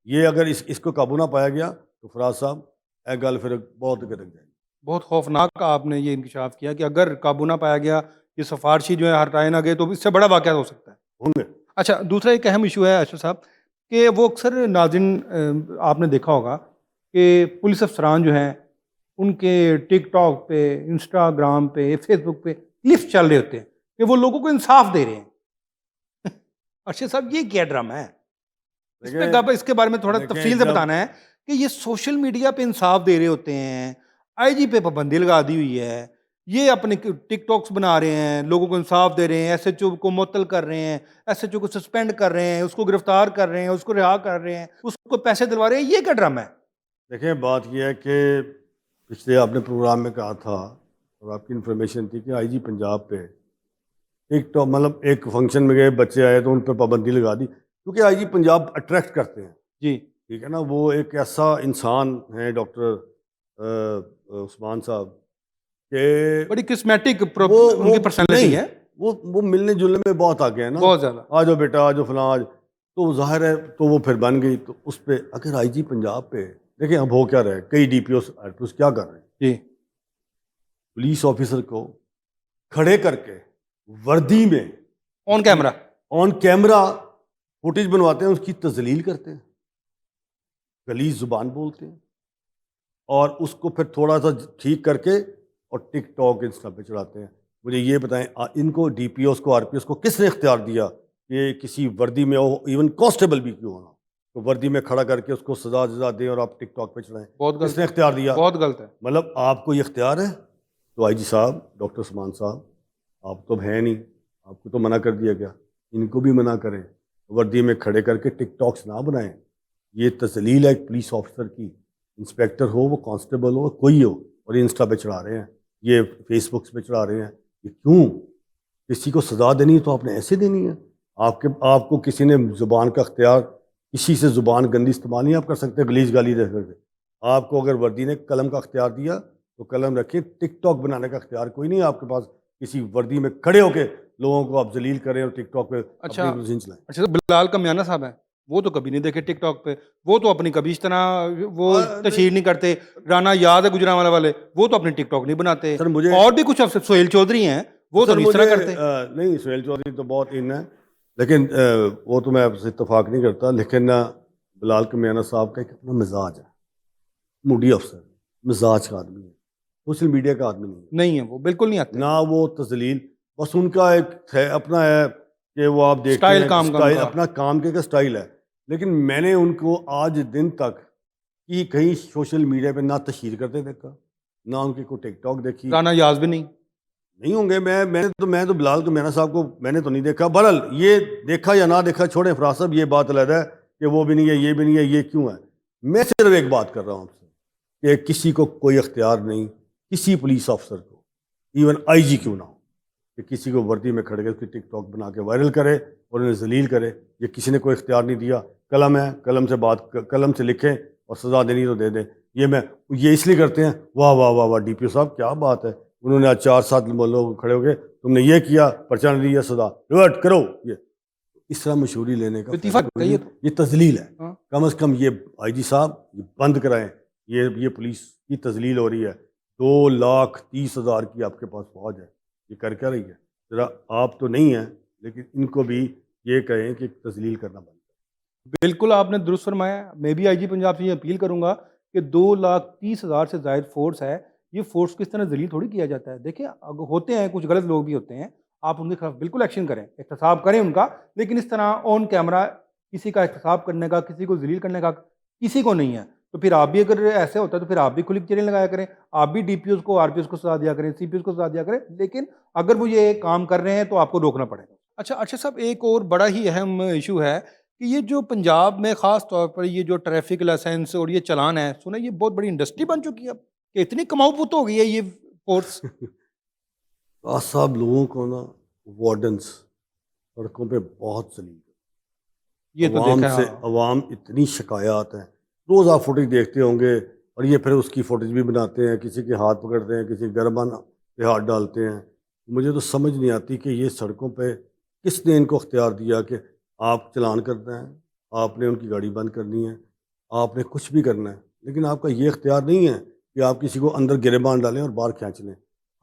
یہ اگر اس کو قابو نہ پایا گیا تو فراز صاحب اے گل پھر بہت گدک جائے گی۔ بہت خوفناک آپ نے یہ انکشاف کیا کہ اگر قابو نہ پایا گیا، یہ سفارشی جو ہے ہٹائے نہ گئے تو اس سے بڑا واقعہ ہو سکتا ہے۔ ہوں گے۔ اچھا، دوسرا ایک اہم ایشو ہے اشرف صاحب کہ وہ اکثر ناظرین آپ نے دیکھا ہوگا کہ پولیس افسران جو ہیں ان کے ٹک ٹاک پہ، انسٹاگرام پہ، فیس بک پہ کلپس چل رہے ہوتے ہیں کہ وہ لوگوں کو انصاف دے رہے ہیں۔ ارشد صاحب یہ کیا ڈرامہ ہے؟ اس کے بارے میں تھوڑا تفصیل سے بتانا ہے کہ یہ سوشل میڈیا پہ انصاف دے رہے ہوتے ہیں، آئی جی پہ پابندی لگا دی ہوئی ہے، یہ اپنے ٹک ٹاکس بنا رہے ہیں، لوگوں کو انصاف دے رہے ہیں، ایس ایچ او کو معطل کر رہے ہیں، ایس ایچ او کو سسپینڈ کر رہے ہیں، اس کو گرفتار کر رہے ہیں، اس کو رہا کر رہے ہیں، اس کو پیسے دلوا رہے ہیں، یہ کیا ڈرامہ ہے؟ دیکھیں بات یہ ہے کہ پچھلے آپ نے پروگرام میں کہا تھا اور آپ کی انفارمیشن تھی کہ آئی جی پنجاب پہ ٹک ٹاک، مطلب ایک فنکشن میں گئے بچے آئے تو ان پہ پابندی لگا دی، کیونکہ آئی جی پنجاب اٹریکٹ کرتے ہیں، جی ٹھیک ہے نا۔ وہ ایک ایسا انسان ہے ڈاکٹر عثمان صاحب کہ بڑی قسمیٹک ان وہ کی پرسنالٹی ہے، وہ ملنے جلنے میں بہت آگے ہیں نا، بہت زیادہ۔ آ جاؤ بیٹا، آ جاؤ فلاں، آج تو ظاہر ہے تو وہ پھر بن گئی۔ تو اس پہ اگر آئی جی پنجاب پہ دیکھیں اب ہو کیا رہا ہے، کئی D P Os R P Os کیا کر رہے ہیں، جی پولیس آفیسر کو کھڑے کر کے وردی میں آن کیمرہ، آن کیمرہ فوٹیج بنواتے ہیں، اس کی تذلیل کرتے ہیں، غلیظ زبان بولتے ہیں، اور اس کو پھر تھوڑا سا ٹھیک کر کے اور ٹک ٹاک انسٹا پہ چڑھاتے ہیں۔ مجھے یہ بتائیں ان کو ڈی پی اوز کو آر پی اوز کو کس نے اختیار دیا کہ کسی وردی میں ہو، ایون کانسٹیبل بھی کیوں ہونا، تو وردی میں کھڑا کر کے اس کو سزا دیں اور آپ ٹک ٹاک پہ چڑھائیں؟ بہت کس غلط نے اختیار دیا؟ بہت غلط ہے۔ مطلب آپ کو یہ اختیار ہے؟ تو آئی جی صاحب، ڈاکٹر عثمان صاحب، آپ تو ہیں نہیں، آپ کو تو منع کر دیا گیا، ان کو بھی منع کریں، وردی میں کھڑے کر کے ٹک ٹاکس نہ بنائیں۔ یہ تذلیل ہے پولیس آفیسر کی، انسپیکٹر ہو، وہ کانسٹیبل ہو، کوئی ہو، اور یہ انسٹا پہ چڑھا رہے ہیں، یہ فیس بکس پہ چڑھا رہے ہیں۔ یہ کیوں؟ کسی کو سزا دینی ہے تو آپ نے ایسے دینی ہے؟ آپ کو کسی نے زبان کا اختیار، کسی سے زبان گندی استعمال نہیں آپ کر سکتے، غلیظ گالی دے سکتے۔ آپ کو اگر وردی نے قلم کا اختیار دیا تو قلم رکھیں، ٹک ٹاک بنانے کا اختیار کوئی نہیں ہے آپ کے پاس، کسی وردی میں کھڑے ہو کے لوگوں کو آپ ذلیل کریں اور ٹک ٹاک پہ اچھا اپنی پوزیشن چلائیں۔ اچھا، بلال کمیانہ صاحب ہیں، وہ تو کبھی نہیں دیکھے ٹک ٹاک پہ، وہ تو اپنی کبھی اس طرح وہ تشہیر نہیں کرتے۔ رانا یاد ہے گجرانوالہ والے، وہ تو اپنی ٹک ٹاک نہیں بناتے۔ سر مجھے اور بھی کچھ افسر سہیل چودھری ہیں، وہ تو سر نہیں اس طرح مجھے کرتے۔ نہیں، سہیل چودھری تو بہت ان ہے، لیکن وہ تو میں آپ سے اتفاق نہیں کرتا، لیکن بلال کمیانہ صاحب کا ایک اپنا مزاج ہے، موڈی افسر، مزاج کا آدمی ہے، سوشل میڈیا کا آدمی نہیں ہے، نہیں ہے، وہ بالکل نہیں آتے، نہ وہ تذلیل، بس ان کا ایک ہے اپنا ہے کہ وہ آپ دیکھتے سٹائل ہیں کام کا ان سٹائل، کا۔ اپنا کام کے کا سٹائل ہے۔ لیکن میں نے ان کو آج دن تک کہ کہیں سوشل میڈیا پہ نہ تشہیر کرتے دیکھا، نہ ان کی کوئی ٹک ٹاک دیکھی، رانا یاز بھی نہیں۔ نہیں ہوں گے۔ میں تو بلال کمیانہ صاحب کو میں نے تو نہیں دیکھا۔ بہرحال یہ دیکھا یا نہ دیکھا چھوڑیں فراز صاحب، یہ بات علیحدہ ہے کہ وہ بھی نہیں ہے، یہ بھی نہیں ہے، یہ کیوں ہے۔ میں صرف ایک بات کر رہا ہوں آپ سے کہ کسی کو کوئی اختیار نہیں، کسی پولیس افسر کو، ایون آئی جی کیوں نہ ہو، کہ کسی کو وردی میں کھڑے کے اس کی ٹک ٹاک بنا کے وائرل کرے اور انہیں ذلیل کرے۔ یہ کسی نے کوئی اختیار نہیں دیا۔ قلم ہے، قلم سے لکھیں اور سزا دینی تو دے دیں۔ یہ اس لیے کرتے ہیں، واہ واہ واہ واہ ڈی پی او صاحب کیا بات ہے، انہوں نے آج 4-7 لوگ کھڑے ہو گئے، تم نے یہ کیا، پرچہ نہیں دیا، سزا ریورٹ کرو۔ یہ اس طرح مشہوری لینے کا اتفاق فائدہ کوئی ہے نہیں، یہ تذلیل ہے۔ ہاں۔ کم از کم یہ آئی جی صاحب یہ بند کرائیں، یہ پولیس کی تذلیل ہو رہی ہے۔ 2,30,000 کی آپ کے پاس فوج ہے، یہ کر کیا رہی ہے؟ ذرا آپ تو نہیں ہیں، لیکن ان کو بھی یہ کہیں کہ تذلیل کرنا بند کریں۔ بالکل آپ نے درست فرمایا۔ میں بھی آئی جی پنجاب سے یہ اپیل کروں گا کہ 2,30,000 سے زائد فورس ہے، یہ فورس کو اس طرح ذلیل تھوڑی کیا جاتا ہے۔ دیکھیں ہوتے ہیں کچھ غلط لوگ بھی ہوتے ہیں، آپ ان کے خلاف بالکل ایکشن کریں، احتساب کریں ان کا، لیکن اس طرح آن کیمرہ کسی کا احتساب کرنے کا، کسی کو ذلیل کرنے کا کسی کو نہیں ہے۔ تو پھر آپ بھی اگر ایسے ہوتا ہے تو پھر آپ بھی کھلی چیلنج لگایا کریں، آپ بھی ڈی پی اوز کو، آر پی اوز کو سزا دیا کریں، سی پی اوز کو سزا دیا کریں، لیکن اگر وہ یہ کام کر رہے ہیں تو آپ کو روکنا پڑے گا۔ اچھا ارشد صاحب، ایک اور بڑا ہی اہم ایشو ہے کہ یہ جو پنجاب میں خاص طور پر یہ جو ٹریفک لائسنس اور یہ چلان ہے، سنا یہ بہت بڑی انڈسٹری بن چکی ہے اب۔ کہ اتنی کماؤ پت ہو گئی ہے یہ فورس. صاحب لوگوں کو نا وارڈنس سڑکوں پہ بہت ذلیل ہے. یہ تو عوام دیکھا سے عوام اتنی شکایات ہیں. روز آپ فوٹیج دیکھتے ہوں گے اور یہ پھر اس کی فوٹیج بھی بناتے ہیں, کسی کے ہاتھ پکڑتے ہیں, کسی گربان پہ ہاتھ ڈالتے ہیں. مجھے تو سمجھ نہیں آتی کہ یہ سڑکوں پہ کس نے ان کو اختیار دیا کہ آپ چلان کرنا ہے, آپ نے ان کی گاڑی بند کرنی ہے, آپ نے کچھ بھی کرنا ہے, لیکن آپ کا یہ اختیار نہیں ہے کہ آپ کسی کو اندر گریبان ڈالیں اور باہر کھینچ لیں.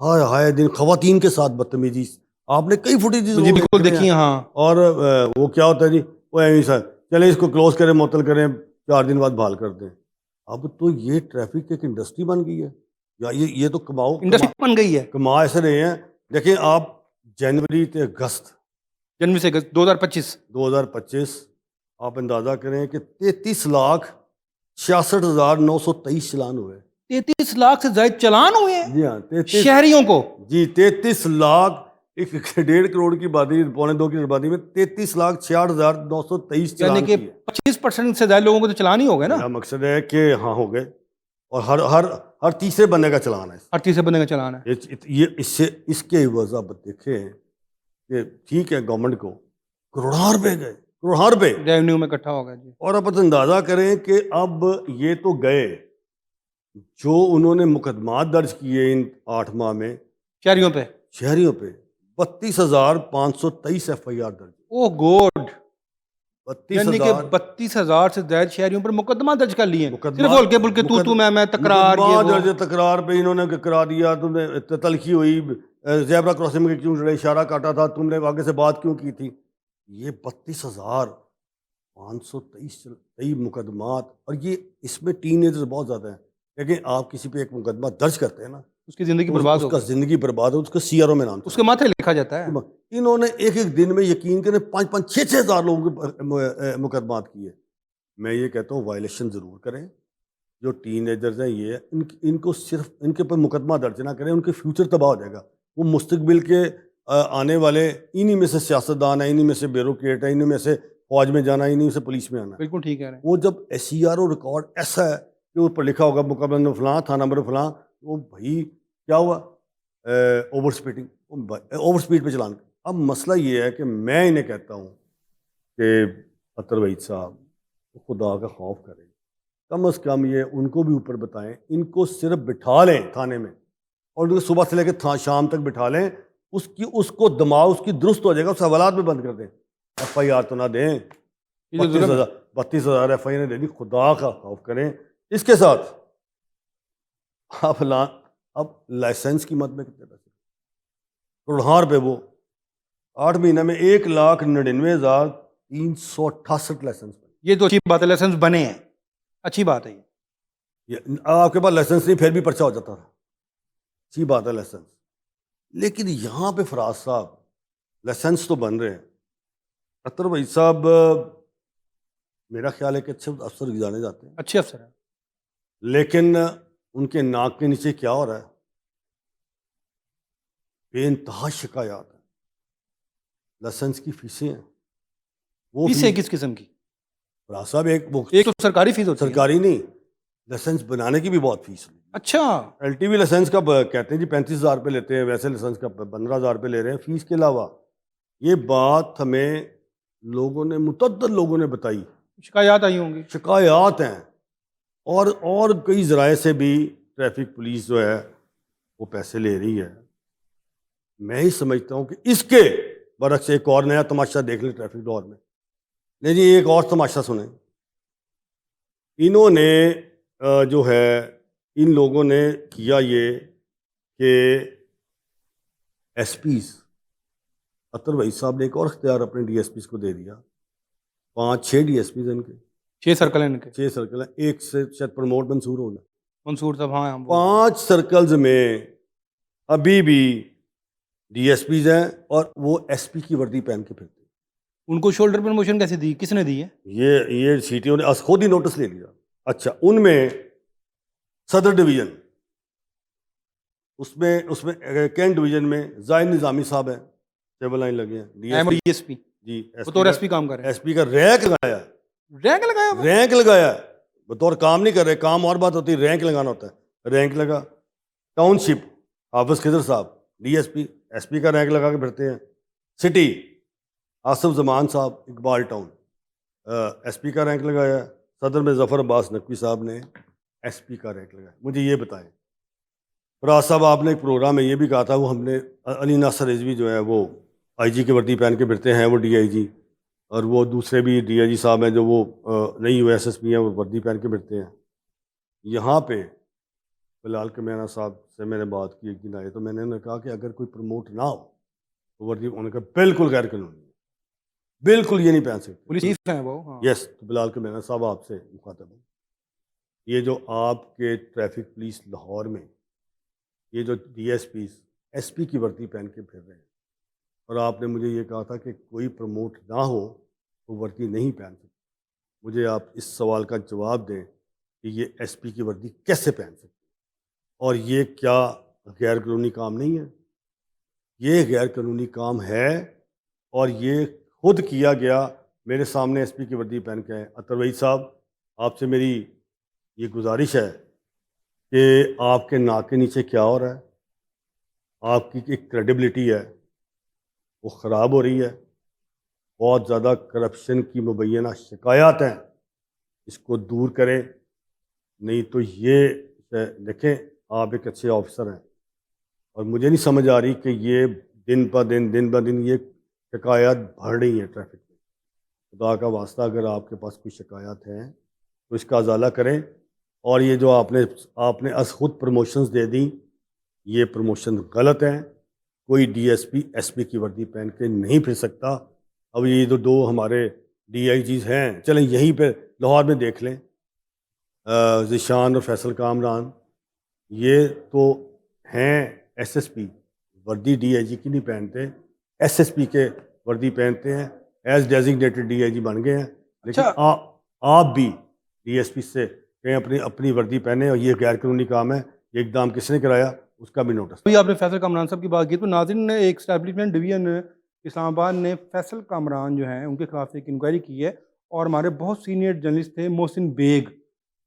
ہائے ہائے دن خواتین کے ساتھ بدتمیزی, آپ نے کئی فوٹیجز جی بالکل دیکھیے. ہاں اور وہ کیا ہوتا ہے جی, وہ ایویں سر چلیں اس کو کلوز کریں, معطل کریں, 4 دن بعد بحال کر دیں. اب تو یہ ٹریفک ایک انڈسٹری بن گئی ہے, یا یہ تو انڈسٹری بن گئی ہے. کما ایسے رہے ہیں. دیکھیں آپ جنوری سے اگست, جنوری سے 2025 آپ اندازہ کریں کہ 33,66,923 چلان ہوئے. 33 لاکھ سے زائد چلان ہوئے ہیں جی ہاں, 33 شہریوں کو. جی 33 لاکھ, ایک 1.5 کروڑ کی آبادی, 2.25 کی آبادی میں 33,66,923 یعنی چلان کہ کیے. 25% سے زائد لوگوں کو تو چلان ہی ہو گئے نا. میرا مقصد ہے کہ ہاں ہو گئے, اور ہر تیسرے بندے کا چلان ہے. ہر چیز سے بننے کا چلان ہے. یہ اس کے عوض آپ دیکھیں کہ ٹھیک ہے گورنمنٹ کو کروڑوں روپے گئے, کروڑوں روپے ریونیو میں اکٹھا ہو گیا جی. اور آپ اندازہ کریں کہ اب یہ تو گئے جو انہوں نے مقدمات درج کیے ان 8 ماہ میں شہریوں پہ 32,523 FIR درج. او گوڈ. یعنی کہ 32,000 32,000 سے زائد شہریوں پر مقدمہ درج کر لیے, صرف ہلکے پھلکے تو میں تکرار یہ وہ. درج تکرار پہ انہوں نے کرا دیا. تم نے تلخی ہوئی, زیبرا کراسنگ میں کیوں اشارہ کاٹا تھا, تم نے آگے سے بات کیوں کی تھی. یہ 32,523 مقدمات, اور یہ اس میں ٹین ایجرز بہت زیادہ ہیں. لیکن آپ کسی پہ ایک مقدمہ درج کرتے ہیں نا, اس کی زندگی برباد ہو اس کا زندگی برباد ہو, اس کا CRO میں نام اس کے ماتھے لکھا جاتا ہے. انہوں نے ایک دن میں یقین کریں 5-6 ہزار لوگوں کے مقدمات کیے. میں یہ کہتا ہوں وائلیشن ضرور کریں. جو ٹین ایجرز ہیں یہ ان کو صرف ان کے اوپر مقدمہ درج نہ کریں, ان کے فیوچر تباہ ہو جائے گا. وہ مستقبل کے آنے والے انہی میں سے سیاستدان ہیں, انہی میں سے بیوروکریٹ ہیں, انہی میں سے فوج میں جانا, انہی میں سے پولیس میں آنا. بالکل ٹھیک ہے. وہ جب SCRO ریکارڈ ایسا ہے کہ اوپر لکھا ہوگا مقدمہ نمبر فلاں, تھانہ نمبر فلاں, وہ بھائی کیا ہوا, اوور سپیڈ پہ چلان. اب مسئلہ یہ ہے کہ میں انہیں کہتا ہوں کہ اطہر وحید صاحب خدا کا خوف کریں, کم از کم یہ ان کو بھی اوپر بتائیں, ان کو صرف بٹھا لیں تھانے میں, اور ان کو صبح سے لے کے شام تک بٹھا لیں. اس کو دماغ اس کی درست ہو جائے گا, اس حوالات میں بند کر دیں. FIR تو نہ دیں, 32,000 FIR دے دی. خدا کا خوف کریں. اس کے ساتھ اب لائسنس کی مد میں کتنے پیسے, کروڑوں روپے. وہ 8 مہینے میں 1,99,368 لائسنس. یہ تو اچھی بات ہے, لائسنس بنے ہیں, اچھی بات ہے. یہ آپ کے پاس لائسنس نہیں پھر بھی پرچہ ہو جاتا تھا, اچھی بات ہے لائسنس. لیکن یہاں پہ فراز صاحب لائسنس تو بن رہے ہیں. اطہر وحید صاحب میرا خیال ہے کہ اچھے افسر گزارے جاتے ہیں, اچھے افسر ہیں, لیکن ان کے ناک کے نیچے کیا ہو رہا ہے, بے انتہا شکایات ہیں. لائسنس کی فیسیں ہیں, وہ فیسیں کس قسم کی؟ فراز صاحب ایک تو سرکاری فیس ہوتی ہے, سرکاری نہیں, لائسنس بنانے کی بھی بہت فیس ہے. اچھا, LTV لائسنس کا کہتے ہیں جی 35,000 روپے لیتے ہیں, ویسے لائسنس کا 15,000 روپے لے رہے ہیں فیس کے علاوہ. یہ بات ہمیں متعدد لوگوں نے بتائی, شکایات آئی ہوں گی, شکایات ہیں. اور کئی ذرائع سے بھی ٹریفک پولیس جو ہے وہ پیسے لے رہی ہے. میں ہی سمجھتا ہوں کہ اس کے برعکس ایک اور نیا تماشا دیکھ لیں ٹریفک دور میں. نہیں جی, ایک اور تماشا سنیں. انہوں نے جو ہے ان لوگوں نے کیا یہ کہ SPs, اطہر وحید صاحب نے ایک اور اختیار اپنے DSPs کو دے دیا. 5-6 DSPs ان کے, 6 سرکل ہیں ان کے, 6 سرکل ہیں, ایک سے شاید پروموٹ منصور ہونا. منصور صاحب, ہاں 5 سرکلز میں ابھی بھی DSPs ہیں, اور وہ SP کی وردی پہن کے پھرتے ہیں. ان کو شولڈر پروموشن کیسے دی, کس نے دی ہے؟ یہ CTO نے خود ہی نوٹس لے لیا. اچھا, ان میں صدر ڈویژن, اس میں کینٹ ڈویژن میں زاہد نظامی صاحب ہیں, ٹیبل لائن لگے ہیں. DSP جی, بطور SP کام کر رہے ہیں. SP کا رینک لگایا, رینک لگایا, بطور کام نہیں کر رہے, کام اور بات ہوتی ہے, رینک لگانا ہوتا ہے. رینک لگا. ٹاؤن شپ حافظ خضر صاحب D S P S P کا رینک لگا کے پھرتے ہیں. سٹی آصف زمان صاحب اقبال ٹاؤن ایس پی کا رینک لگایا. صدر میں ظفر عباس نقوی صاحب نے ایس پی کا رینک لگایا. مجھے یہ بتائیں فراز صاحب آپ نے ایک پروگرام میں یہ بھی کہا تھا وہ ہم نے علی ناصر رضوی جو ہے وہ آئی جی کی وردی پہن کے پھرتے ہیں وہ ڈی آئی جی, اور وہ دوسرے بھی ڈی آئی جی صاحب ہیں جو وہ نہیں ہوئے ایس ایس پی ہیں وہ وردی پہن کے پھرتے ہیں. یہاں پہ بلال کمیانہ صاحب سے میں نے بات کی ایک دن آئے تو میں نے انہیں کہا کہ اگر کوئی پروموٹ نہ ہو تو وردی انہوں نے کہا بالکل غیر قانونی ہے, بالکل یہ نہیں پہن سکتے. پولیس چیف ہیں وہ. یس, تو بلال کمیانہ صاحب آپ سے مخاطب ہوں. یہ جو آپ کے ٹریفک پولیس لاہور میں یہ جو D S P S P کی وردی پہن کے پھر رہے ہیں, اور آپ نے مجھے یہ کہا تھا کہ کوئی پروموٹ نہ ہو تو وردی نہیں پہن سکتے. مجھے آپ اس سوال کا جواب دیں کہ یہ ایس پی کی وردی کیسے پہن سکتے اور یہ کیا غیر قانونی کام نہیں ہے؟ یہ غیر قانونی کام ہے, اور یہ خود کیا گیا. میرے سامنے ایس پی کی وردی پہن کے ہیں. اطہر وحید صاحب آپ سے میری یہ گزارش ہے کہ آپ کے ناک کے نیچے کیا ہو رہا ہے, آپ کی ایک کریڈیبلٹی ہے وہ خراب ہو رہی ہے. بہت زیادہ کرپشن کی مبینہ شکایات ہیں, اس کو دور کریں, نہیں تو یہ دیکھیں آپ ایک اچھے آفیسر ہیں اور مجھے نہیں سمجھ آ رہی کہ یہ دن بہ دن یہ شکایات بڑھ رہی ہیں ٹریفک میں. خدا کا واسطہ اگر آپ کے پاس کوئی شکایات ہیں تو اس کا ازالہ کریں. اور یہ جو آپ نے از خود پروموشنز دے دیں, یہ پروموشن غلط ہیں. کوئی D S P S P کی وردی پہن کے نہیں پھر سکتا. اب یہ جو دو ہمارے ڈی آئی جیز ہیں, چلیں یہیں پہ لاہور میں دیکھ لیں, ذیشان اور فیصل کامران, یہ تو ہیں ایس ایس پی, وردی ڈی آئی جی کی نہیں پہنتے, ایس ایس پی کے وردی پہنتے ہیں, ایز ڈیزگنیٹڈ ڈی آئی جی بن گئے ہیں. لیکن آپ بھی ڈی ایس پی سے کہیں اپنی وردی پہنے, اور یہ غیر قانونی کام ہے. یہ اقدام کس نے کرایا اس کا بھی نوٹس. ابھی آپ نے فیصل کامران صاحب کی بات کی تو ناظرین نے ایک اسٹیبلشمنٹ ڈویژن اسلام آباد نے فیصل کامران جو ہیں ان کے خلاف ایک انکوائری کی ہے, اور ہمارے بہت سینئر جرنلسٹ تھے محسن بیگ,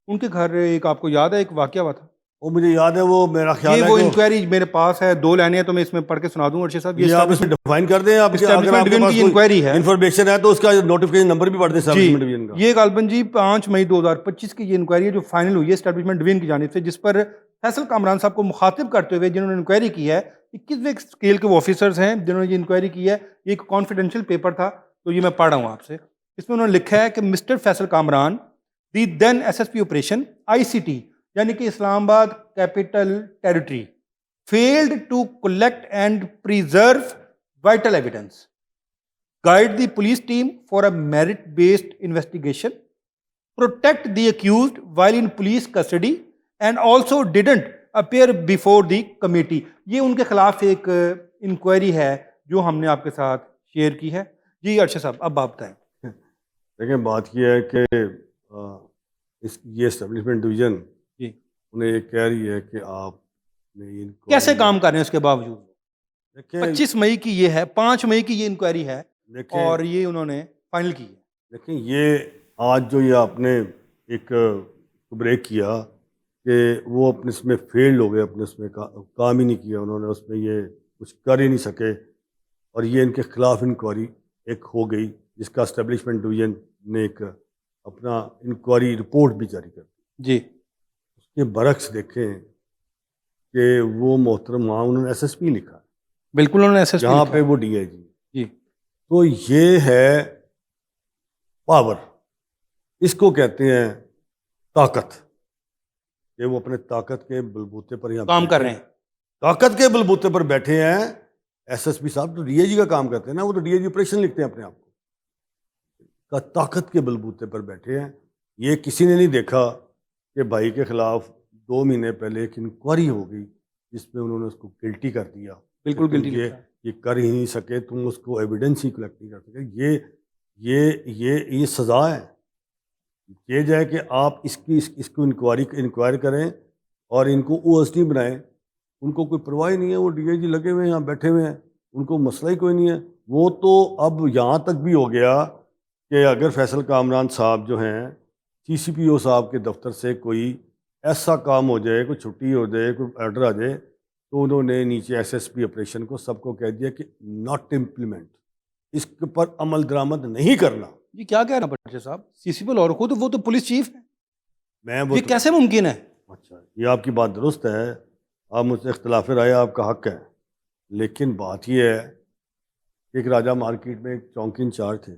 ان کے گھر ایک آپ کو یاد ہے ایک واقعہ ہوا تھا. وہ مجھے یاد ہے, وہ میرا خیال ہے وہ انکوائری میرے پاس ہے, 2 لائنیں ہیں تو میں اس میں پڑھ کے سنا دوں. ارشد صاحب یہ آپ اس میں ڈیفائن کر دیں, آپ اگر آپ کے پاس انکوائری ہے انفارمیشن ہے تو اس کا نوٹیفکیشن نمبر بھی پڑھ دیں اسٹیبلشمنٹ ڈویژن کا. یہ غالباً جی 5 مئی 2025 کی یہ انکوائری ہے جو فائنل ہوئی ہے اسٹیبلشمنٹ ڈویژن کی جانب سے, جس پر فیصل کامران صاحب کو مخاطب کرتے ہوئے جنہوں نے انکوائری کی ہے, 21ویں اسکیل کے وہ آفیسرز ہیں جنہوں نے یہ انکوائری کی ہے. یہ ایک کانفیڈینشیل پیپر تھا تو یہ میں پڑھ رہا ہوں آپ سے. اس میں انہوں نے لکھا ہے کہ مسٹر فیصل کامران دی دین ایس ایس پی آپریشن آئی سی ٹی یعنی کہ اسلام آباد capital territory failed to collect and preserve vital evidence, guide the police team for a merit-based investigation, protect the accused while in police custody, and also didn't appear before the committee. یہ ان کے خلاف ایک انکوائری ہے جو ہم نے آپ کے ساتھ شیئر کی ہے. جی ارشد صاحب اب آپ بتائیں. دیکھیں بات یہ ہے کہ یہ اسٹیبلشمنٹ ڈویژن جی انہیں یہ کہہ رہی ہے کہ آپ کیسے کام کر رہے ہیں اس کے باوجود. 25 مئی کی یہ ہے, 5 مئی کی یہ انکوائری ہے, اور یہ انہوں نے فائنل کی ہے. دیکھیں یہ آج جو یہ آپ نے ایک بریک کیا کہ وہ اپنے اس میں فیلڈ ہو گئے, اپنے اس میں کام ہی نہیں کیا انہوں نے, اس میں یہ کچھ کر ہی نہیں سکے, اور یہ ان کے خلاف انکوائری ایک ہو گئی جس کا اسٹیبلشمنٹ ڈویژن نے ایک اپنا انکوائری رپورٹ بھی جاری کر دی. جی اس کے برعکس دیکھیں کہ وہ محترم وہاں انہوں نے ایس ایس پی لکھا, بالکل انہوں نے ایس ایس پی یہاں پہ وہ ڈی آئی جی. جی تو یہ ہے پاور, اس کو کہتے ہیں طاقت, کہ وہ اپنے طاقت کے بلبوتے پر یہاں کام کر رہے ہیں. طاقت کے بلبوتے پر بیٹھے ہیں. ایس ایس پی صاحب تو ڈی آئی جی کا کام کرتے ہیں نا, وہ تو ڈی آئی جی آپریشن لکھتے ہیں اپنے آپ کو, طاقت کے بلبوتے پر بیٹھے ہیں. یہ کسی نے نہیں دیکھا کہ بھائی کے خلاف 2 مہینے پہلے ایک انکوائری ہو گئی جس میں انہوں نے اس کو گلٹی کر دیا. بالکل گلٹی, یہ کر ہی نہیں سکے, تم اس کو ایویڈنس ہی کلیکٹ نہیں کر سکے. یہ سزا ہے. یہ جائے کہ آپ اس کو انکوائر کریں اور ان کو او ایس ٹی بنائیں. ان کو کوئی پرواہ نہیں ہے, وہ ڈی آئی جی لگے ہوئے ہیں یہاں بیٹھے ہوئے ہیں, ان کو مسئلہ ہی کوئی نہیں ہے. وہ تو اب یہاں تک بھی ہو گیا کہ اگر فیصل کامران صاحب جو ہیں سی سی پی او صاحب کے دفتر سے کوئی ایسا کام ہو جائے, کوئی چھٹی ہو جائے, کوئی آرڈر آ جائے, تو انہوں نے نیچے ایس ایس پی آپریشن کو سب کو کہہ دیا کہ ناٹ امپلیمنٹ, اس کے پر عمل درآمد نہیں کرنا. یہ کیا کہہ رہا بٹر صاحب؟ سی سی پی اور خود وہ تو پولیس چیف ہے, میں وہ یہ کیسے ممکن ہے؟ اچھا, یہ آپ کی بات درست ہے, آپ مجھ سے اختلاف رائے آپ کا حق ہے, لیکن بات یہ ہے کہ ایک راجہ مارکیٹ میں ایک چونکی انچارج تھے.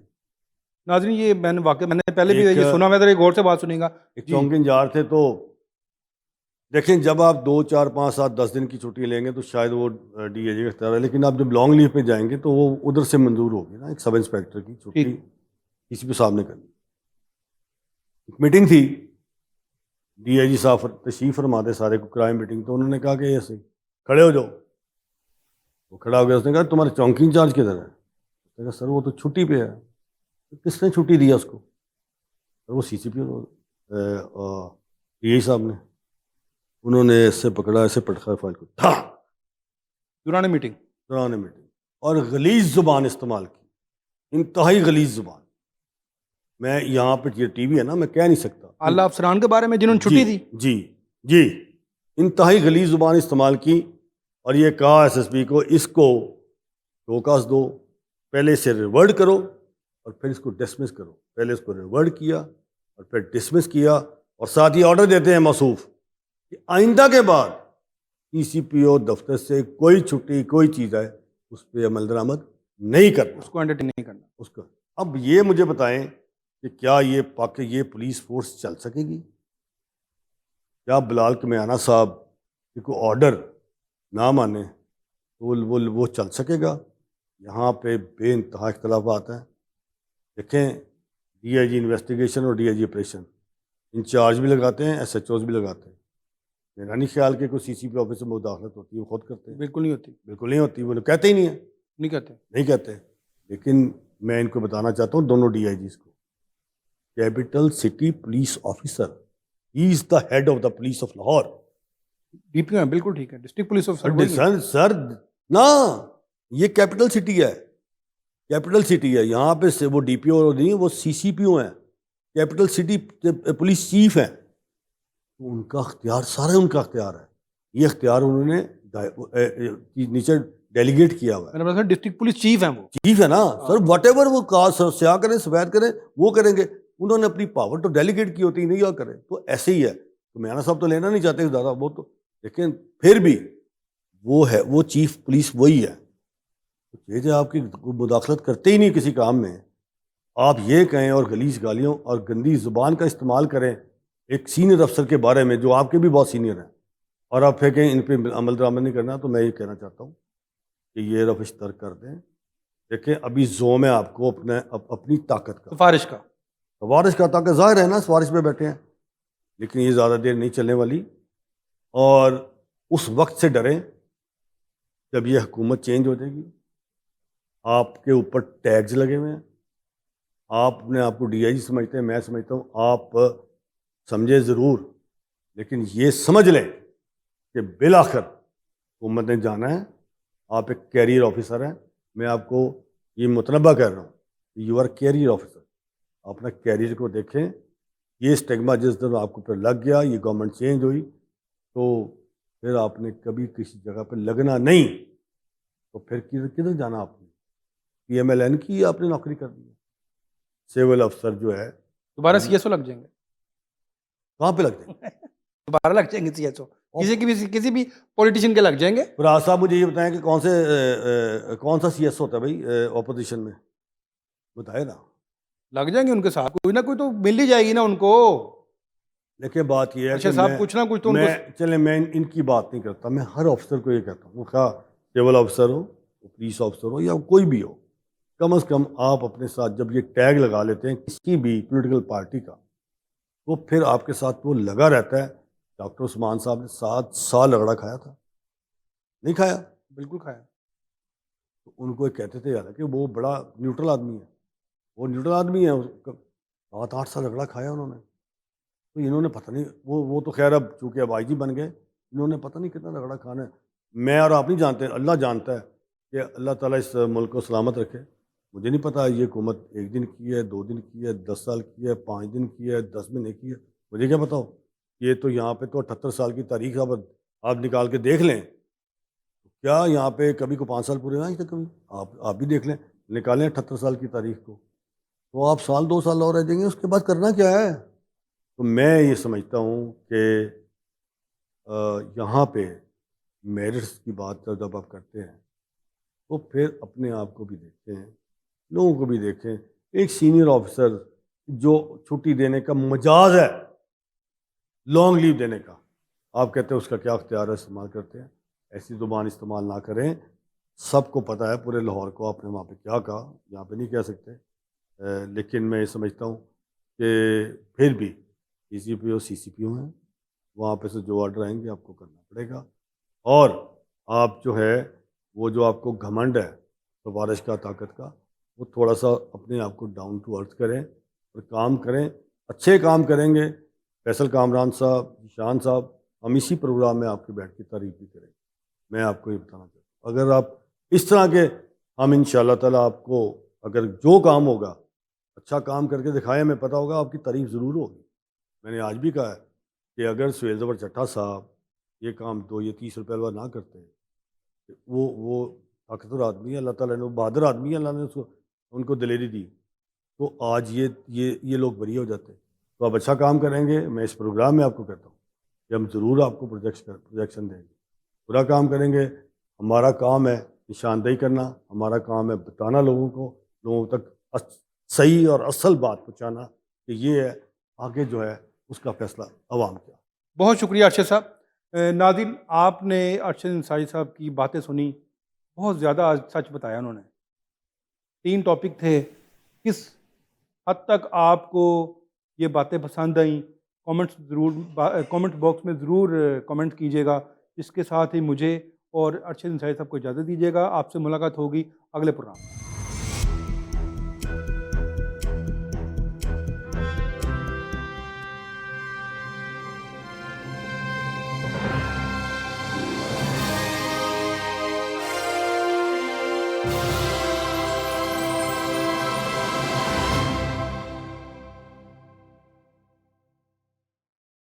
ناظرین یہ میں نے پہلے بھی ایک یہ سنا, میں ذرا غور سے بات سنیں گا. ایک چونکی انچارج تھے, تو دیکھیں جب آپ 2 4 5 7 10 دن کی چھٹی لیں گے تو شاید وہ ڈی اے جی کا اختیار ہے, لیکن آپ جب لانگ لیو پہ جائیں گے تو وہ ادھر سے منظور ہوگی نا. ایک سب انسپیکٹر کی چھٹی کسی بھی صاحب نے کرنی. ایک میٹنگ تھی, ڈی آئی جی صاحب تشریف فرما دے سارے کو کرائم میٹنگ, تو انہوں نے کہا کہ ایسے کھڑے ہو جاؤ. وہ کھڑا ہو گیا, اس نے کہا تمہارا چونکی انچارج کدھر ہے؟ اس نے کہا سر وہ تو چھٹی پہ ہے. کس نے چھٹی دیا اس کو؟ سر وہ سی سی پی ڈی آئی صاحب نے. انہوں نے ایسے پکڑا, ایسے پٹخا فائل کو دوران میٹنگ اور غلیظ زبان استعمال کی, انتہائی غلیظ زبان. میں یہاں پہ یہ ٹی وی ہے نا, میں کہہ نہیں سکتا. اللہ افسران کے بارے میں جنہوں نے چھٹی دی, جی انتہائی غلیظ زبان استعمال کی, اور یہ کہا ایس ایس پی کو اس کو روکاس دو, پہلے اسے ریورڈ کرو اور پھر اس کو ڈسمس کرو. پہلے اس کو ریورڈ کیا اور پھر ڈسمس کیا, اور ساتھ ہی آرڈر دیتے ہیں موصوف کہ آئندہ کے بعد سی سی پی او دفتر سے کوئی چھٹی کوئی چیز آئے اس پہ عمل درآمد نہیں کرنا, اس کو انٹرٹین نہیں کرنا. اس کا. اب یہ مجھے بتائیں کہ کیا یہ پولیس فورس چل سکے گی؟ کیا بلال کمیانہ صاحب کی کوئی آرڈر نہ مانے تو وہ چل سکے گا؟ یہاں پہ بے انتہا اختلافات ہیں. دیکھیں ڈی آئی جی انویسٹیگیشن اور D I G operation in-charge بھی لگاتے ہیں, ایس ایچ اوز بھی لگاتے ہیں. میرا نہیں خیال کہ کوئی سی سی پی آفس میں مداخلت ہوتی ہے, وہ خود کرتے ہیں. بالکل نہیں ہوتی, بالکل نہیں ہوتی, وہ لوگ کہتے ہی نہیں ہیں, نہیں کہتے. لیکن میں ان کو بتانا چاہتا ہوں دونوں ڈی آئی جیز کو, capital city police officer, he is the head of the police of Lahore. D P O بالکل ٹھیک ہے, ڈسٹرکٹ پولیس آفیسر. سر نا یہ کیپٹل سٹی ہے, کیپٹل سٹی ہے. یہاں پہ سے وہ ڈی پی او نہیں, وہ سی سی پی او ہیں, کیپٹل سٹی پولیس چیف ہیں. ان کا اختیار سارا ان کا اختیار ہے. یہ اختیار انہوں نے نیچے ڈیلیگیٹ کیا ہوا ہے. ڈسٹرکٹ پولیس چیف ہیں, وہ چیف ہے نا سر. واٹ ایور وہ کہا سیاہ کریں سفید کریں وہ کریں گے, انہوں نے اپنی پاور تو ڈیلیگیٹ کی ہوتی, نہیں کریں تو ایسے ہی ہے. تو میاں صاحب تو لینا نہیں چاہتے زیادہ, وہ تو لیکن پھر بھی وہ ہے, وہ چیف پولیس وہی ہے. یہ جو آپ کی مداخلت کرتے ہی نہیں کسی کام میں, آپ یہ کہیں اور غلیظ گالیوں اور گندی زبان کا استعمال کریں ایک سینئر افسر کے بارے میں جو آپ کے بھی بہت سینئر ہیں, اور آپ پھینکیں ان پہ عمل درآمد نہیں کرنا, تو میں یہ کہنا چاہتا ہوں کہ یہ روش ترک کر دیں. دیکھیں ابھی زوم ہے آپ کو اپنی طاقت کا, سفارش کا طاقت ظاہر ہے نا, سفارش پہ بیٹھے ہیں, لیکن یہ زیادہ دیر نہیں چلنے والی. اور اس وقت سے ڈریں جب یہ حکومت چینج ہو جائے گی. آپ کے اوپر ٹیگز لگے ہوئے ہیں, آپ نے آپ کو ڈی آئی جی سمجھتے ہیں, میں سمجھتا ہوں آپ سمجھے ضرور, لیکن یہ سمجھ لیں کہ بالآخر حکومت نے جانا ہے. آپ ایک کیریئر آفیسر ہیں, میں آپ کو یہ متنبہ کہہ رہا ہوں, یو آر کیریئر آفیسر. اپنا کیریئر کو دیکھیں. یہ اسٹیگما جس دن آپ کو پھر لگ گیا, یہ گورنمنٹ چینج ہوئی, تو پھر آپ نے کبھی کسی جگہ پہ لگنا نہیں, تو پھر کدھر جانا آپ نے؟ پی ایم ایل این کی آپ نے نوکری کر دی. سول افسر جو ہے دوبارہ سی ایس او لگ جائیں گے. کہاں پہ لگ جائیں گے؟ دوبارہ لگ جائیں گے سی ایس او, کسی بھی پولیٹیشین کے لگ جائیں گے. فراز صاحب مجھے یہ بتائیں کہ کون سا سی ایس ہوتا ہے بھائی اپوزیشن میں, بتائے نا. لگ جائیں گے ان کے ساتھ, کوئی نہ کوئی تو مل ہی جائے گی نا ان کو. لیکن بات یہ ہے اچھا کہ صاحب کچھ نہ کچھ تو میں ان کی بات نہیں کرتا, میں ہر افسر کو یہ کہتا ہوں, وہ خواہ سول افسر ہو, پولیس افسر ہو, یا کوئی بھی ہو, کم از کم آپ اپنے ساتھ جب یہ ٹیگ لگا لیتے ہیں کسی بھی پولیٹیکل پارٹی کا, تو پھر آپ کے ساتھ وہ لگا رہتا ہے. ڈاکٹر عثمان صاحب نے 7 سال رگڑا کھایا تھا, نہیں کھایا؟ بالکل کھایا. تو ان کو کہتے تھے یار کہ وہ بڑا نیوٹرل آدمی ہے, وہ نیوٹرل آدمی ہے, 7-8 سال رگڑا کھایا انہوں نے. تو انہوں نے پتہ نہیں, وہ تو خیر اب چونکہ اب آئی جی بن گئے, انہوں نے پتہ نہیں کتنا رگڑا کھانا ہے. میں اور آپ نہیں جانتے, اللہ جانتا ہے کہ اللہ تعالیٰ اس ملک کو سلامت رکھے. مجھے نہیں پتا یہ حکومت 1 دن کی ہے, 2 دن کی ہے, 10 سال کی ہے, 5 دن کی ہے, 10 مہینے کی ہے, مجھے کیا بتاؤ. یہ تو یہاں پہ تو 78 سال کی تاریخ آپ نکال کے دیکھ لیں، کیا یہاں پہ کبھی کو 5 سال پورے ہوئے ہیں کبھی؟ آپ بھی دیکھ لیں، نکالیں 78 سال کی تاریخ کو، تو آپ سال 2 سال اور رہ جائیں گے، اس کے بعد کرنا کیا ہے؟ تو میں یہ سمجھتا ہوں کہ یہاں پہ میرٹس کی بات جب آپ کرتے ہیں تو پھر اپنے آپ کو بھی دیکھیں، لوگوں کو بھی دیکھیں. ایک سینئر آفیسر جو چھٹی دینے کا مجاز ہے، لانگ لیو دینے کا، آپ کہتے ہیں اس کا کیا اختیار ہے، استعمال کرتے ہیں. ایسی زبان استعمال نہ کریں. سب کو پتہ ہے پورے لاہور کو آپ نے وہاں پہ کیا کہا، یہاں پہ نہیں کہہ سکتے. لیکن میں یہ سمجھتا ہوں کہ پھر بھی ڈی سی پی او سی سی پی او ہیں، وہاں پہ سے جو آرڈر آئیں گے آپ کو کرنا پڑے گا. اور آپ جو ہے وہ جو آپ کو گھمنڈ ہے سفارش کا، طاقت کا، وہ تھوڑا سا اپنے آپ کو ڈاؤن ٹو ارتھ کریں اور کام کریں. اچھے کام کریں گے. فیصل کامران صاحب، شان صاحب، ہم اسی پروگرام میں آپ کی بیٹھ کی تعریف بھی کریں گے. میں آپ کو یہ بتانا چاہتا ہوں، اگر آپ اس طرح کے، ہم ان شاء اللہ تعالیٰ آپ کو اگر جو کام ہوگا اچھا کام کر کے دکھائیں، ہمیں پتہ ہوگا آپ کی تعریف ضرور ہوگی. میں نے آج بھی کہا ہے کہ اگر سہیل زبر چٹھا صاحب یہ کام تو یہ 30 روپے والا نہ کرتے، وہ طاقتور آدمی ہے، اللہ تعالیٰ نے، وہ بہادر آدمی ہے، اللہ نے ان کو دلیری دی، تو آج یہ لوگ بری ہو جاتے. تو آپ اچھا کام کریں گے، میں اس پروگرام میں آپ کو کہتا ہوں کہ ہم ضرور آپ کو پروجیکشن دیں گے. برا کام کریں گے، ہمارا کام ہے نشاندہی کرنا، ہمارا کام ہے بتانا لوگوں تک صحیح اور اصل بات پہنچانا کہ یہ ہے، آگے جو ہے اس کا فیصلہ عوام کیا. بہت شکریہ ارشد صاحب. ناظرین، آپ نے ارشد انصاری صاحب کی باتیں سنی، بہت زیادہ آج سچ بتایا انہوں نے. 3 ٹاپک تھے. کس حد تک آپ کو یہ باتیں پسند آئیں، کامنٹ باکس میں ضرور کامنٹ کیجیے گا. اس کے ساتھ ہی مجھے اور ارشد انصاری صاحب کو اجازت دیجیے گا. آپ سے ملاقات ہوگی اگلے پروگرام میں.